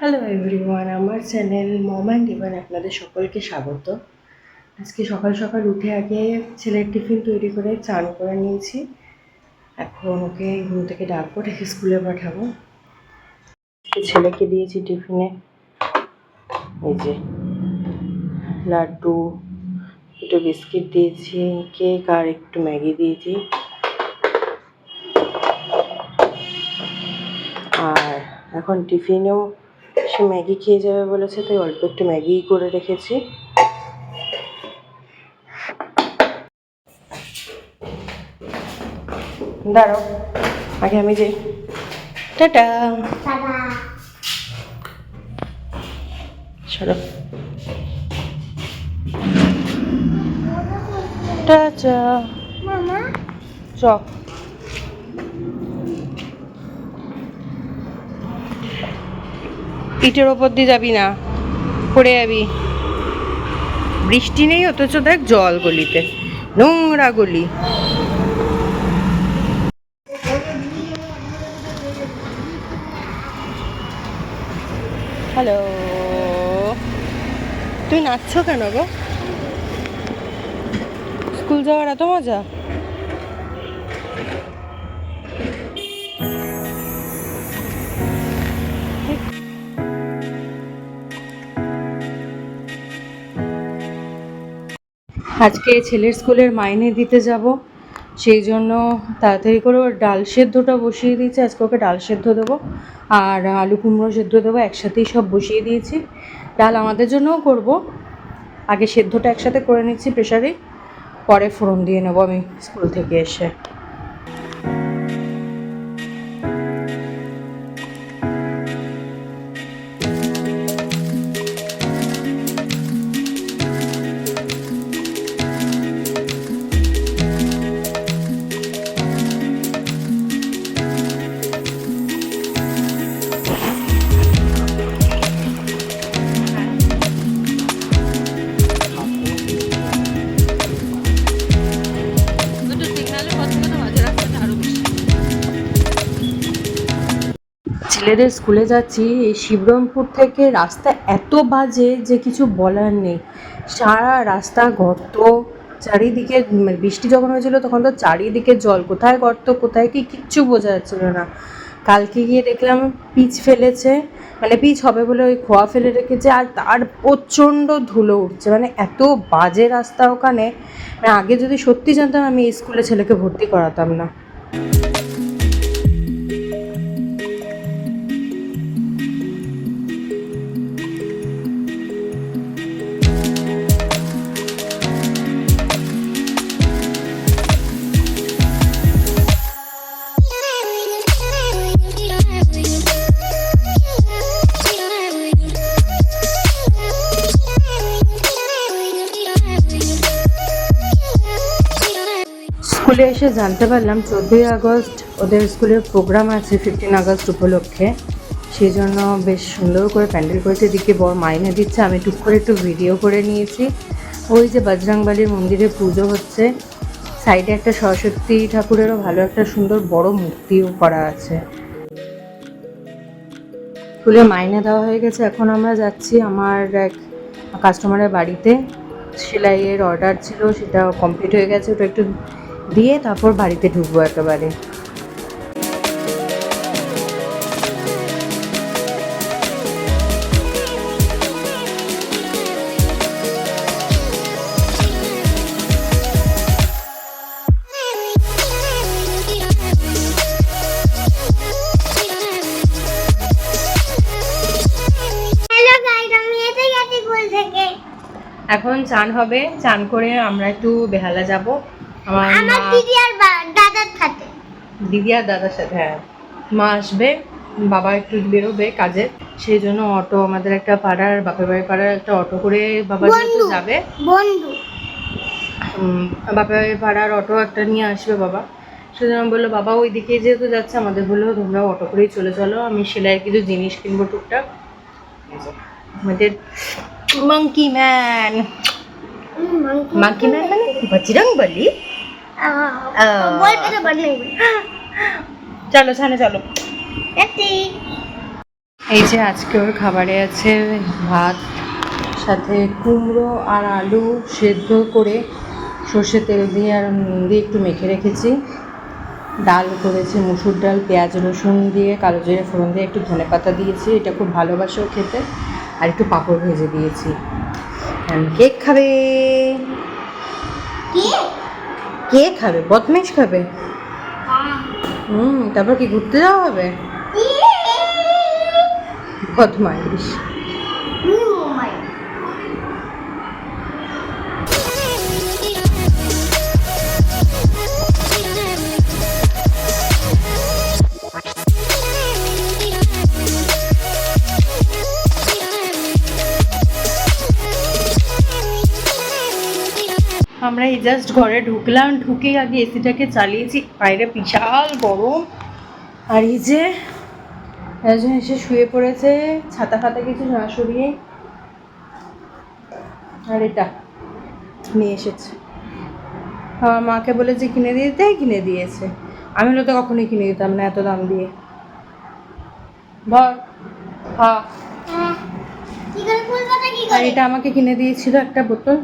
Hello everyone, আমার channel mom and Ivan আপনাদের সকলকে স্বাগত। আজকে সকাল সকাল উঠে আগে ছেলের টিফিন তৈরি করে চান করে নিয়েছি। এখন ওকে ঘুম থেকে ডাকবো, রেখে স্কুলে পাঠাবো। ছেলেকে দিয়েছি টিফিনে এই যে লাড্ডু, একটু বিস্কিট দিয়েছি, কেক আর একটু ম্যাগি দিয়েছি। আর এখন টিফিনেও সে ম্যাগি খেয়ে যাবে বলেছে, তাই অল্প একটু ম্যাগি করে রেখেছি। দাঁড়াও, আগে আমি যাই। টাটা। চলো টাটা মামা। চ পিঠের ওপর দিয়ে যাবি না, পড়ে যাবি। বৃষ্টি নেই অথচ দেখ জল গলিতে, নোংরা গলি। হ্যালো, তুই নাচছো কেন গো? স্কুল যাওয়ার এত মজা? আজকে ছেলের স্কুলের মাইনে দিতে যাব, সেই জন্য তাড়াতাড়ি করে ওর ডাল সেদ্ধটা বসিয়ে দিয়েছি। আজকে ওকে ডাল সেদ্ধ দেবো আর আলু কুমড়ো সেদ্ধ দেবো, একসাথেই সব বসিয়ে দিয়েছি। ডাল আমাদের জন্যও করব, আগে সেদ্ধটা একসাথে করে নিচ্ছি প্রেশারে, পরে ফোড়ন দিয়ে নেবো আমি স্কুল থেকে এসে। ছেলেদের স্কুলে যাচ্ছি, এই শিবরমপুর থেকে রাস্তা এত বাজে যে কিছু বলার নেই। সারা রাস্তা গর্ত, চারিদিকে বৃষ্টি যখন হয়েছিল তখন তো চারিদিকে জল, কোথায় গর্ত কোথায় কি কিচ্ছু বোঝা যাচ্ছিল না। কালকে গিয়ে দেখলাম পিচ ফেলেছে, মানে পিচ হবে বলে ওই খোয়া ফেলে রেখেছে, আর তার প্রচণ্ড ধুলো উঠছে, মানে এত বাজে রাস্তা ওখানে। মানে আগে যদি সত্যি জানতাম আমি এই স্কুলে ছেলেকে ভর্তি করাতাম না। স্কুলে এসে জানতে পারলাম 14ই আগস্ট ওদের স্কুলের প্রোগ্রাম আছে 15 আগস্ট উপলক্ষে, সেই জন্য বেশ সুন্দর করে প্যান্ডেল করেছে। এদিকে বড় মাইনে দিচ্ছে, আমি টুক করে একটু ভিডিও করে নিয়েছি। ওই যে বজরংবলীর মন্দিরে পুজো হচ্ছে, সাইডে একটা সরস্বতী ঠাকুরেরও ভালো একটা সুন্দর বড় মূর্তিও করা আছে। স্কুলে মাইনে দেওয়া হয়ে গেছে, এখন আমরা যাচ্ছি আমার এক কাস্টমারের বাড়িতে। সেলাইয়ের অর্ডার ছিল, সেটা কমপ্লিট হয়ে গেছে, ওটা একটু দিয়ে তারপর বাড়িতে ঢুকবো একেবারে। এখন চান হবে, চান করে আমরা একটু বেহালা যাব আমার দিদি আর দাদার সাথে। দিদি আর দাদার সাথে, হ্যাঁ। মা আসবে, বাবা একটু বেরোবে কাজে, সেই জন্য অটো, আমাদের একটা পাড়ার বাপের বাড়ির পাড়ার একটা অটো করে বাবা যেহেতু যাবে, বন্ধু বাপের বাড়ির পাড়ার অটো একটা নিয়ে আসবে বাবা। সেজন্য বললো বাবা ওইদিকে যেহেতু যাচ্ছে, আমাদের বললো তোমরা অটো করেই চলে চলো, আমি সেলাইয়ের কিছু জিনিস কিনবো টুকটাক। আমাদের मंकी मैन মানে বজরংবলী। চলো ছানে চলো। এই যে আজকে ওর খাবারে আছে ভাত, সাথে কুমড়ো আর আলু সেদ্ধ করে সর্ষের তেল দিয়ে আর নুন দিয়ে একটু মেখে রেখেছি। ডাল করেছি মুসুর ডাল, পেঁয়াজ রসুন দিয়ে কালো জিরে ফোড়ন দিয়ে একটু ধনেপাতা দিয়েছি, এটা খুব ভালোবাসো খেতে। আর একটু পাঁপড় ভেজে দিয়েছি। কেক খাবে? কে খাবে? বদমাইশ খাবে। তারপর কি ঘুরতে যাওয়া হবে? বদমাইশ। আমরা এই জাস্ট ঘরে ঢুকলাম, ঢুকে আগে এসিটাকে চালিয়েছি, বাইরে বিশাল গরম। আর এই যে একজন এসে শুয়ে পড়েছে, ছাতা ফাতা কিছু না সরিয়ে। আর এটা নিয়ে এসেছে, আমার মাকে বলেছে কিনে দিতে, কিনে দিয়েছে। আমি তো কখনোই কিনে দিতাম না এত দাম দিয়ে। ধর হ্যাঁ। আর এটা আমাকে কিনে দিয়েছিল একটা বোতল,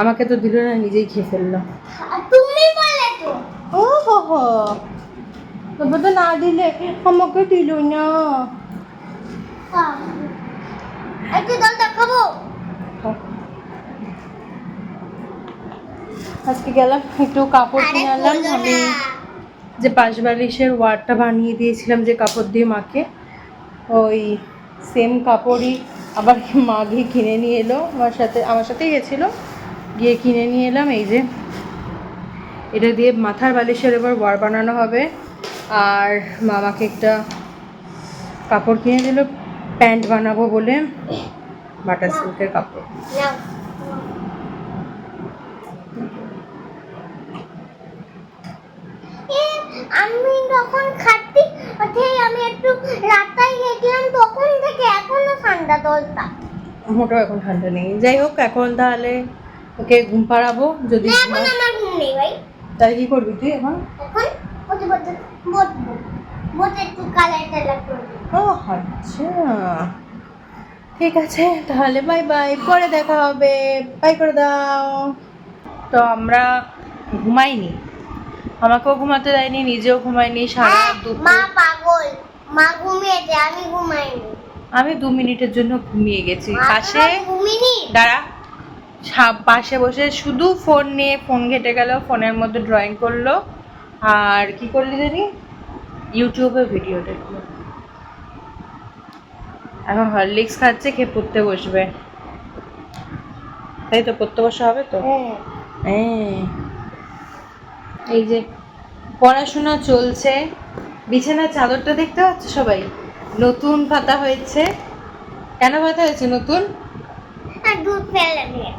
আমাকে তো দিল না, নিজেই খেয়ে ফেললো। ও হো হো, তবে তো না দিলে আমাকে দিল না। আজকে গেলাম একটু কাপড় কিনে আনলাম। আমি যে পাশবালিশের ওয়ারটা বানিয়ে দিয়েছিলাম যে কাপড় দিয়ে মাকে, ওই সেম কাপড়ই আবার মা গিয়ে কিনে নিয়ে এলো, আমার সাথেই গেছিলো, গিয়ে কিনে নিয়ে এলাম। এই যে এটা দিয়ে মাথার বালিশের এবার ওয়ার বানানো হবে। আর মামাকে একটা কাপড় কিনে দিল প্যান্ট বানাবো বলে, বাটার সিল্কের কাপড়। আমি যখন খাচ্ছি আমি একটু রাস্তায় গেছিলাম, তখন থেকে এখনো ঠান্ডা দলটা। মোটেও এখন ঠান্ডা নেই। যাই হোক, এখন তাহলে ওকে ঘুম পাড়াবো। যদি এখন আমার ঘুম নেই ভাই। তাই কি করবি তুই এখন? এখন বসে একটু কালার করবি। ও আচ্ছা, ঠিক আছে তাহলে, বাই বাই, পরে দেখা হবে, বাই করে দাও। তো আমরা ঘুমাইনি, আমাকেও ঘুমাতে দেয়নি, নিজেও ঘুমাইনি সারা দুপুর। মা পাগল, মা ঘুমিয়েছে, আমি ঘুমাইনি। আমি 2 মিনিটের জন্য ঘুমিয়ে গেছি। পাশে দাঁড়া, পাশে বসে শুধু ফোন নিয়ে ফোন ঘেটে গেল, ফোনের মধ্যে ড্রয়িং করলো। আর কি করলি জানি, ইউটিউবে ভিডিও দেখলো। এখন হরলিক্স খাচ্ছে, খেয়ে পড়তে বসবে। তাই তো, পড়তে বসা হবে তো। হ্যাঁ, এই যে পড়াশোনা চলছে। বিছানার চাদরটা দেখতে পাচ্ছ সবাই, নতুন পাতা হয়েছে। কেন পাতা হয়েছে নতুন? দুধ ফেলে দিয়ে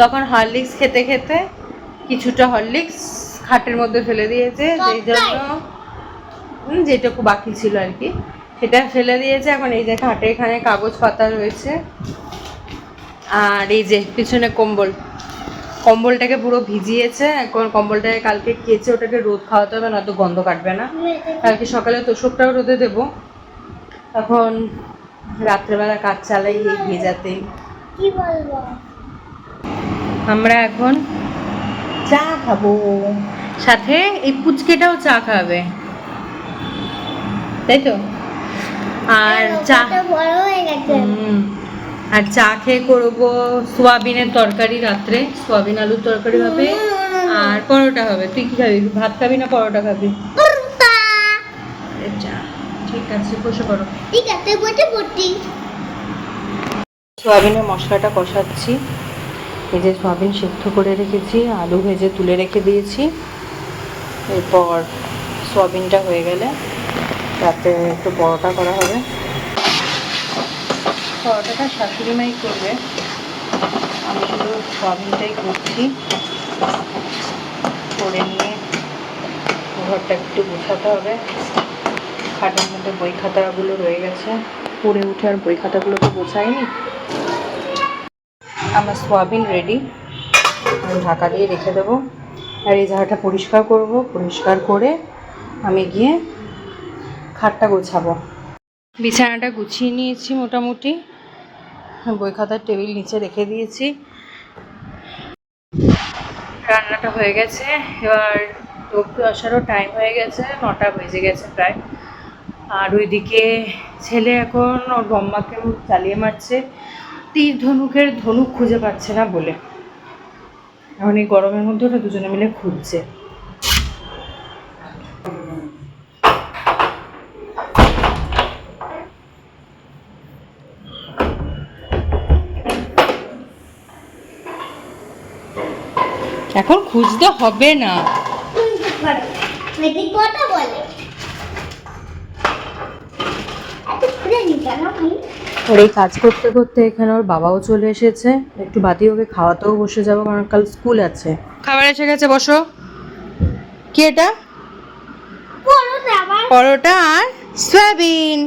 তখন হরলিক্স খেতে খেতে কিছুটা হরলিক্স খাটের মধ্যে ফেলে দিয়েছে, সেই জন্য যেটুকু বাকি ছিল আর কি সেটা ফেলে দিয়েছে। এখন এই যে খাটে এখানে কাগজ পাতা রয়েছে, আর এই যে পিছনে কম্বলটাকে পুরো ভিজিয়েছে। এখন কম্বলটাকে কালকে কেচে ওটাকে রোদ খাওয়াতে হবে, নয়তো গন্ধ কাটবে না। কালকে সকালে তোষকটাও রোদে দেবো। এখন রাত্রেবেলা কাজ চালাই এই ভেজাতে। কি বলবো, আমরা এখন চা খাবো, সাথে এই পুচকেটাও চা খাবে, তাই তো। আর চা বড় হয়ে গেছে। আর চা খেয়ে করবো সোয়াবিনের তরকারি, রাত্রে সোয়াবিন আলুর তরকারি হবে আর পরোটা হবে। তুই কি খাবি, ভাত খাবি না পরোটা খাবি? ঠিক আছে, বসে পড়ো। ঠিক আছে, বসে পড়ছি। সোয়াবিনের মশলাটা কষাচ্ছি। এই যে সোয়াবিন সিদ্ধ করে রেখেছি, আলু ভেজে তুলে রেখে দিয়েছি। এরপর সোয়াবিনটা হয়ে গেলে রাতে একটু পরোটা করা হবে। পরোটাটা শাশুড়ি মাই করবে, আমি শুধু সোয়াবিনটাই করছি। করে নিয়ে ঘরটা একটু গোছাতে হবে। খাটের মধ্যে বই খাতাগুলো রয়ে গেছে, পড়ে উঠে আর বই খাতাগুলো তো গোছায়নি। আমার সোয়াবিন রেডি, আমি ঢাকা দিয়ে রেখে দেবো। আর এই জায়গাটা পরিষ্কার করব, পরিষ্কার করে আমি গিয়ে খাটটা গোছাবো। বিছানাটা গুছিয়ে নিয়েছি মোটামুটি, বই খাতার টেবিল নিচে রেখে দিয়েছি। রান্নাটা হয়ে গেছে, এবার লোকটা আসারও টাইম হয়ে গেছে, 9টা বেজে গেছে প্রায়। আর ওইদিকে ছেলে এখন ওর বম্মাকে চালিয়ে মারছে, তীর ধনুকের ধনুক খুঁজে পাচ্ছে না বলে। এখন এই গরমের মধ্যে ওরা দুজনে মিলে খুঁজছে। এখন খুঁজতে হবে না। কথা বলে ওর এই কাজ করতে করতে এখানে ওর বাবাও চলে এসেছে, একটু বাতি ওকে খাওয়াতেও বসে যাবো কারণ কাল স্কুল আছে। খাবার এসে গেছে, বসো। কি এটা? পরোটা আর সয়াবিন।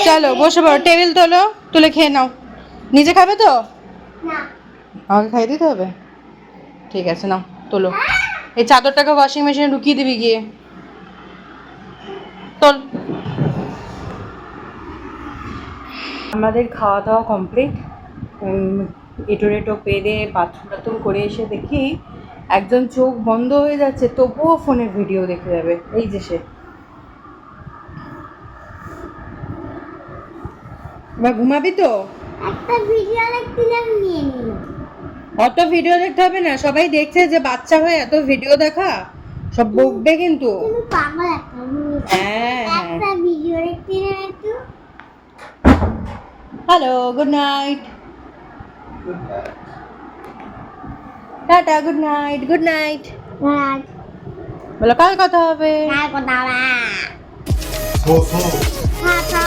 চলো বসে পড়ো, টেবিল তোলো, তুলে খেয়ে নাও। নিজে খাবে তো? আমাকে খাইয়ে দিতে হবে? ঠিক আছে, নাও তোলো। এই চাদরটাকে ওয়াশিং মেশিনে ঢুকিয়ে দিবি গিয়ে, তোল। আমাদের খাওয়া দাওয়া কমপ্লিট। এটো পেরে বাথরুম টাথরুম করে এসে দেখি একজন চোখ বন্ধ হয়ে যাচ্ছে, তবুও ফোনে ভিডিও দেখে যাবে। এই যে সে এবার ঘুমাবি তো? একটা ভিডিও দেখছিলাম, নিয়ে নিল। অত ভিডিও দেখতে হবে না, সবাই দেখছে যে বাচ্চা হয়ে এত ভিডিও দেখা, সব বকবে কিন্তু। তুমি পাগল একটা। হ্যাঁ হ্যাঁ। একটা ভিডিও দেখছিলাম একটু। Hello, good night. Tata, good night. Good night রাত বলো, কাল কথা হবে। কার কথা বলা? Ho, ho. টাটা।